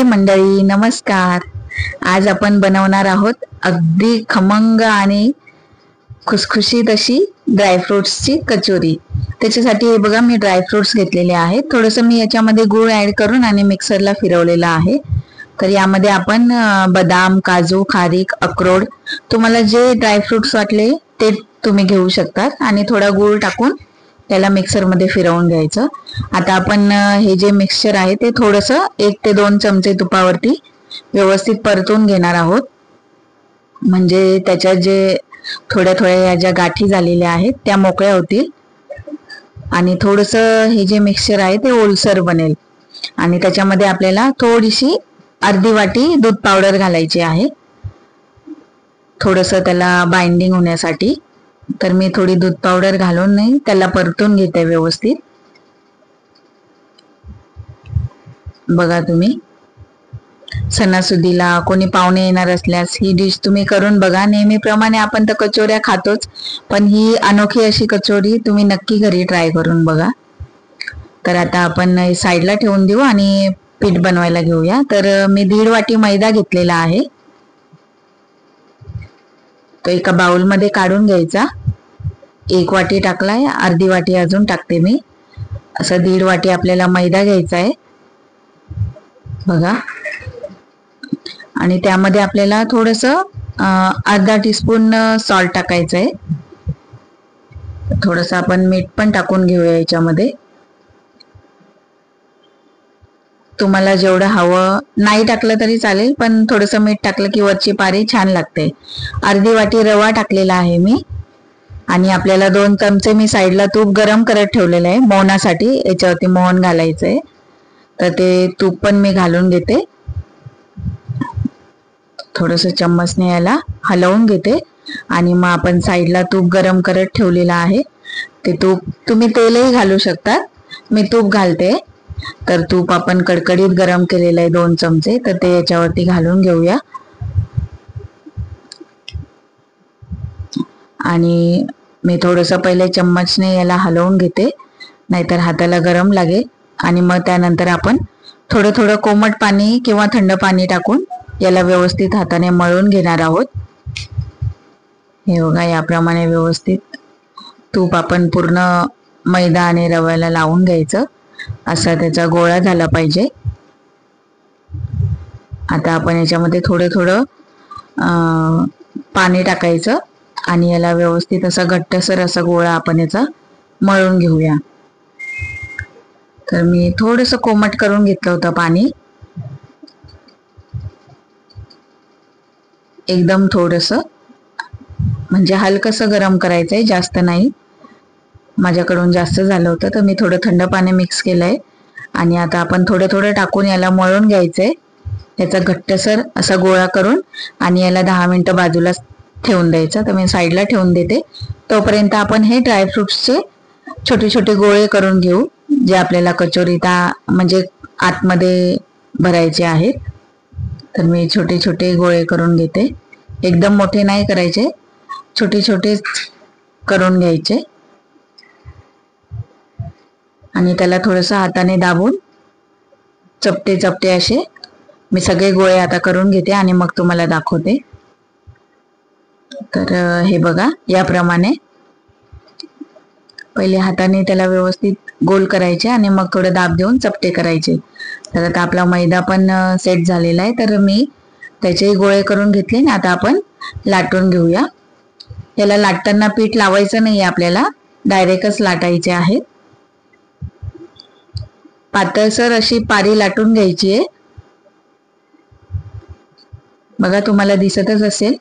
मंडळी नमस्कार. आज आपण बनवणार आहोत अगदी खमंग आणि खुसखुशीत अशी ड्रायफ्रुट्सची कचोरी. त्याच्यासाठी हे बघा मी ड्रायफ्रुट्स घेतलेले आहेत. थोडंसं मी याच्यामध्ये गूळ ऍड करून आणि मिक्सरला फिरवलेलं आहे. तर यामध्ये आपण बदाम, काजू, खारीक, अक्रोड, तुम्हाला जे ड्रायफ्रुट्स वाटले ते तुम्ही घेऊ शकतात आणि थोडा गूळ टाकून त्याला मिक्सरमध्ये फिरवून घ्यायचं. आता आपण हे जे मिक्सचर आहे ते थोडंसं 1 ते 2 चमचे तुपावरती व्यवस्थित परतून घेणार आहोत. म्हणजे त्याच्यात जे थोड्या थोड्या या ज्या गाठी झालेल्या आहेत त्या मोकळ्या होतील आणि थोडंसं हे जे मिक्सचर आहे ते ओलसर बनेल. आणि त्याच्यामध्ये आपल्याला थोडीशी अर्धी वाटी दूध पावडर घालायची आहे, थोडंसं त्याला बाइंडिंग होण्यासाठी. तर मी थोडी दूध पावडर घालून नाही त्याला परतून घेते व्यवस्थित. बघा तुम्ही सणासुदीला कोणी पाहुणे येणार असल्यास ही डिश तुम्ही करून बघा. नेहमीप्रमाणे आपण तर कचोऱ्या खातोच, पण ही अनोखी अशी कचोरी तुम्ही नक्की घरी ट्राय करून बघा. तर आता आपण साईडला ठेवून देऊ आणि पीठ बनवायला घेऊया. तर मी 1.5 वाटी मैदा घेतलेला आहे, तो एका बाउलमध्ये काढून घ्यायचा. 1 वाटी टाकलाय, अर्धी वाटी अजून टाकते मी. असं 1.5 वाटी आपल्याला मैदा घ्यायचा आहे बघा. आणि त्यामध्ये आपल्याला थोडंसं अर्धा टीस्पून सॉल्ट टाकायचं आहे. थोडंसं आपण मीठ पण टाकून घेऊया याच्यामध्ये. तुम्हाला जेवढं हवं, नाही टाकलं तरी चालेल, पण थोडंसं मीठ टाकलं की वरची पारी छान लागते. अर्धी वाटी रवा टाकलेला आहे मी. आणि आपल्याला 2 चमचे मी साईडला तूप गरम करत ठेवलेलं आहे मोहनासाठी. याच्यावरती मोहन घालायचंय, तर ते तूप पण मी घालून घेते. थोडंसं चम्मचने याला हलवून घेते आणि मग आपण साईडला तूप गरम करत ठेवलेलं आहे ते तूप, तुम्ही तेलही घालू शकतात, मी तूप घालते. तर तूप आपण कडकडीत गरम केलेलं आहे 2 चमचे, तर ते याच्यावरती घालून घेऊया. आणि मी थोडंसं पहिले चम्मचने याला हलवून घेते, नाहीतर हाताला गरम लागेल. आणि मग त्यानंतर आपण थोडं थोडं कोमट पाणी किंवा थंड पाणी टाकून याला व्यवस्थित हाताने मळून घेणार आहोत. हे बघा याप्रमाणे व्यवस्थित तूप आपण पूर्ण मैदा आणि रव्याला लावून घ्यायचं. असा त्याचा गोळा झाला पाहिजे. आता आपण याच्यामध्ये थोडं थोडं पाणी टाकायचं आणि याला व्यवस्थित असा घट्टसर असा गोळा आपण याचा मळून घेऊया. तर मी थोडंसं कोमट करून घेतलं होतं पाणी, एकदम थोडंसं, म्हणजे हलकंसं गरम करायचंय, जास्त नाही. माझ्याकडून जास्त झालं होतं तर मी थोडं थंड पाणी मिक्स केलंय. आणि आता आपण थोडं थोडं टाकून याला मळून घ्यायचंय, याचा घट्टसर असा गोळा करून. आणि याला 10 मिनिटं बाजूला ठेवून द्यायचं. तर मी साईडला ठेवून देते. तोपर्यंत आपण हे ड्रायफ्रुट्सचे छोटे छोटे गोळे करून घेऊ, जे आपल्याला कचोरीता म्हणजे आतमध्ये भरायचे आहेत. तर मी छोटे छोटे गोळे करून घेते. एकदम मोठे नाही करायचे, छोटे छोटे करून घ्यायचे. आणि त्याला थोडंसं हाताने दाबून चपटे चपटे असे मी सगळे गोळे आता करून घेते आणि मग तुम्हाला दाखवते. तर हे बघा याप्रमाणे पहिले हाताने त्याला व्यवस्थित गोल करायचे आणि मग थोडं दाब देऊन चपटे करायचे. तर आता आपला मैदा पण सेट झालेला आहे, तर मी त्याचेही गोळे करून घेतले. ना आता आपण लाटून घेऊया. याला लाटताना पीठ लावायचं नाही, आपल्याला डायरेक्टच लाटायचे आहे. पातळसर अशी पारी लाटून घ्यायची आहे. बघा तुम्हाला दिसतच असेल,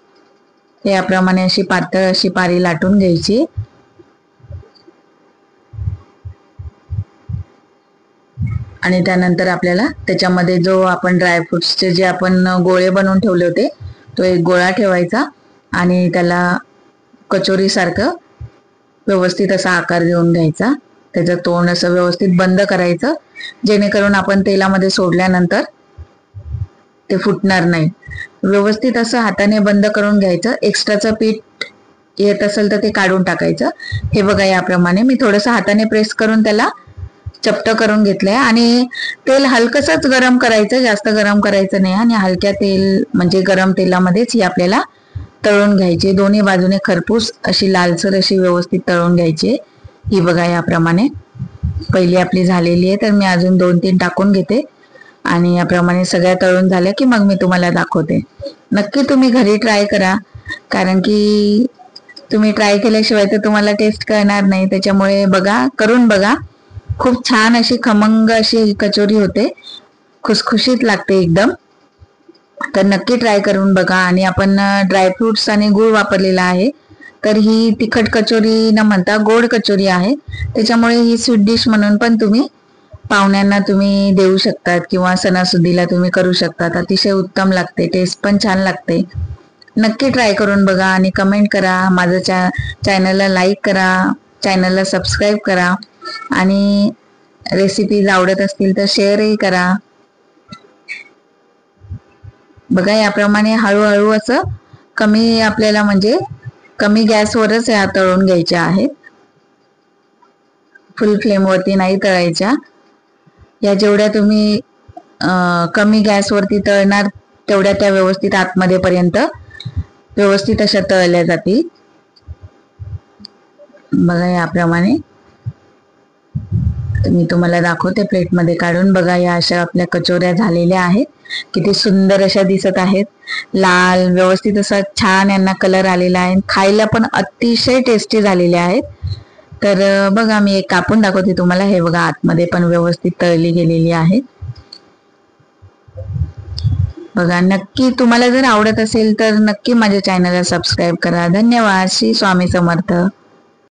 याप्रमाणे अशी पातळ अशी पारी लाटून घ्यायची. आणि त्यानंतर आपल्याला त्याच्यामध्ये जो आपण ड्रायफ्रुट्सचे जे आपण गोळे बनवून ठेवले होते तो एक गोळा ठेवायचा आणि त्याला कचोरीसारखं व्यवस्थित असा आकार देऊन घ्यायचा. त्याचं तोंड असं व्यवस्थित बंद करायचं, जेणेकरून आपण तेलामध्ये सोडल्यानंतर ते फुटणार नाही. व्यवस्थित असं हाताने बंद करून घ्यायचं. एक्स्ट्राचं पीठ येत असेल तर ते काढून टाकायचं. हे बघा याप्रमाणे मी थोडंसं हाताने प्रेस करून त्याला चपट करून घेतलंय आणि तेल हलकसच गरम करायचं, जास्त गरम करायचं नाही आणि हलक्या तेल म्हणजे गरम तेलामध्येच ही आपल्याला तळून घ्यायची। दोन्ही बाजूने खरपूस अशी लालसर अशी व्यवस्थित तळून घ्यायची। ही बघा याप्रमाणे पहिली आपली झालेली आहे, तर मी अजून 2-3 टाकून घेते आणि याप्रमाणे सगळ्या तळून झाल्या की मग मी तुम्हाला दाखवते। नक्की तुम्ही घरी ट्राय करा, कारण की तुम्ही ट्राय केल्याशिवाय तर तुम्हाला टेस्ट करणार नाही। त्याच्यामुळे बघा, करून बघा, खूप छान अशी खमंग अशी कचोरी होते, खुसखुशीत लागते एकदम। तर नक्की ट्राय करून बघा। आणि आपण ड्रायफ्रुट्स आणि गूळ वापरलेला आहे, तर ही तिखट कचोरी न म्हणता गोड कचोरी आहे, त्याच्यामुळे ही स्वीट डिश म्हणून पण तुम्ही पाहुण्यांना तुम्ही देऊ शकतात किंवा सणासुदीला तुम्ही करू शकतात। अतिशय उत्तम लागते, टेस्ट पण छान लागते। नक्की ट्राय करून बघा आणि कमेंट करा। माझं चॅनलला लाईक करा, चॅनलला सबस्क्राईब करा आणि रेसिपीज आवडत असतील तर शेअरही करा। बघा याप्रमाणे हळूहळू असं कमी आपल्याला म्हणजे कमी गॅसवरच या तळून घ्यायच्या आहेत, फुल फ्लेम वरती नाही तळायच्या। या जेवढ्या तुम्ही कमी गॅसवरती तळणार तेवढ्या त्या व्यवस्थित आतमध्ये पर्यंत व्यवस्थित अशा तळल्या जातील। बघा याप्रमाणे मी तुम्हाला दाखवते प्लेटमध्ये काढून। बघा या अशा आपल्या कचोऱ्या झालेल्या आहेत, किती सुंदर अशा दिसत आहेत, लाल व्यवस्थित असा छान यांना कलर आलेला आहे, खायला पण अतिशय टेस्टी झालेल्या आहेत। तर बघा मी एक कापून दाखवते तुम्हाला। हे बघा आतमध्ये पण व्यवस्थित तळली गेलेली आहे। बघा नक्की तुम्हाला जर आवडत असेल तर नक्की माझ्या चॅनलला सबस्क्राईब करा। धन्यवाद। श्री स्वामी समर्थ।